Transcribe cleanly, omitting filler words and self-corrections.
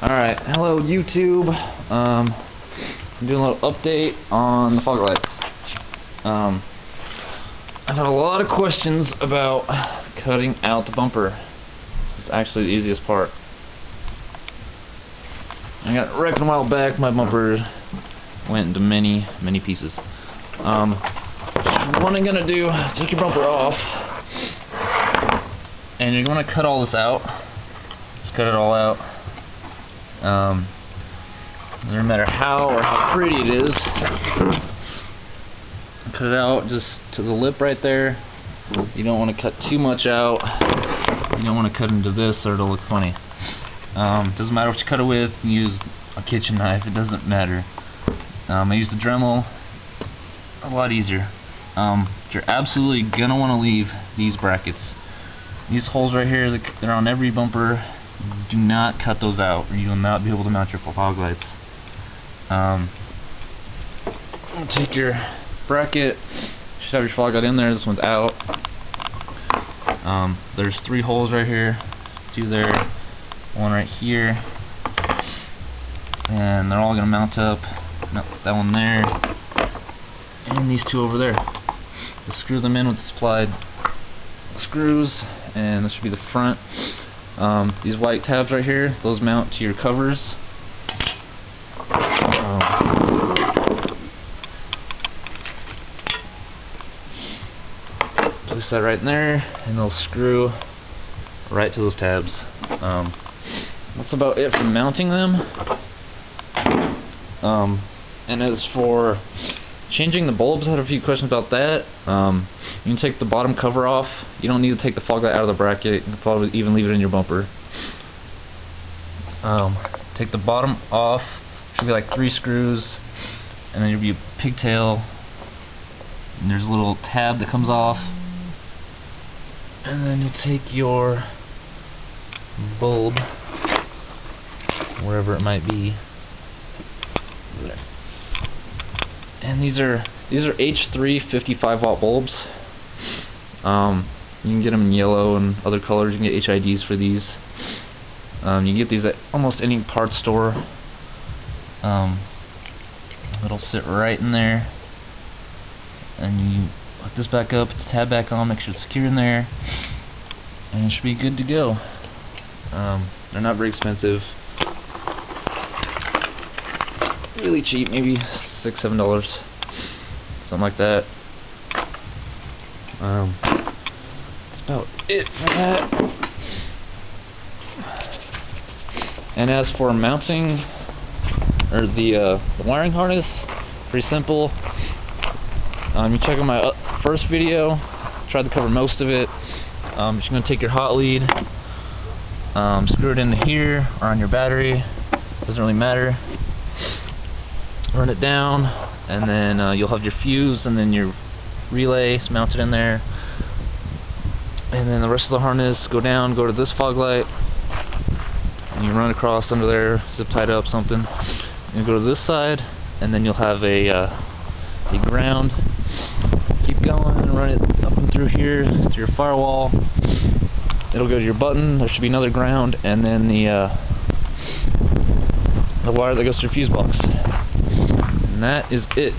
Alright, hello YouTube. I'm doing a little update on the fog lights. I've had a lot of questions about cutting out the bumper. It's actually the easiest part. I got wrecked a while back. My bumper went into many pieces. What I'm gonna do, take your bumper off, and you're gonna cut all this out. Just cut it all out. No matter how pretty it is, cut it out just to the lip right there. You don't want to cut too much out. You don't want to cut into this or it'll look funny. Doesn't matter what you cut it with. You can use a kitchen knife. It doesn't matter. I use the Dremel. A lot easier. You're absolutely gonna want to leave these brackets. These holes right here, they're on every bumper. Do not cut those out, or you will not be able to mount your fog lights. Take your bracket. You should have your fog light in there. This one's out. There's 3 holes right here, 2 there, 1 right here, and they're all gonna mount up. No, that one there, and these 2 over there. Just screw them in with the supplied screws, and this should be the front. These white tabs right here, those mount to your covers. Place that right in there, and they'll screw right to those tabs. That's about it for mounting them. And as for changing the bulbs, I had a few questions about that. You can take the bottom cover off. You don't need to take the fog light out of the bracket. You can probably even leave it in your bumper. Take the bottom off. Should be like 3 screws, and then there'll be a pigtail. And there's a little tab that comes off. And then you take your bulb, wherever it might be. And these are H3 55-watt bulbs. You can get them in yellow and other colors. You can get HIDs for these. You can get these at almost any parts store. It'll sit right in there, and you put this back up, put the tab back on, make sure it's secure in there, and it should be good to go. They're not very expensive. Really cheap, maybe $6-7, something like that. That's about it for that. And as for mounting, or the wiring harness, pretty simple. You check out my first video. Tried to cover most of it. You're just gonna take your hot lead, screw it into here or on your battery. Doesn't really matter. Run it down, and then you'll have your fuse and then your relays mounted in there, and then the rest of the harness go down, go to this fog light, and you run across under there, zip tied up something, and go to this side, and then you'll have a ground. Keep going and run it up and through here to your firewall. It'll go to your button. There should be another ground, and then the wire that goes to your fuse box. And that is it.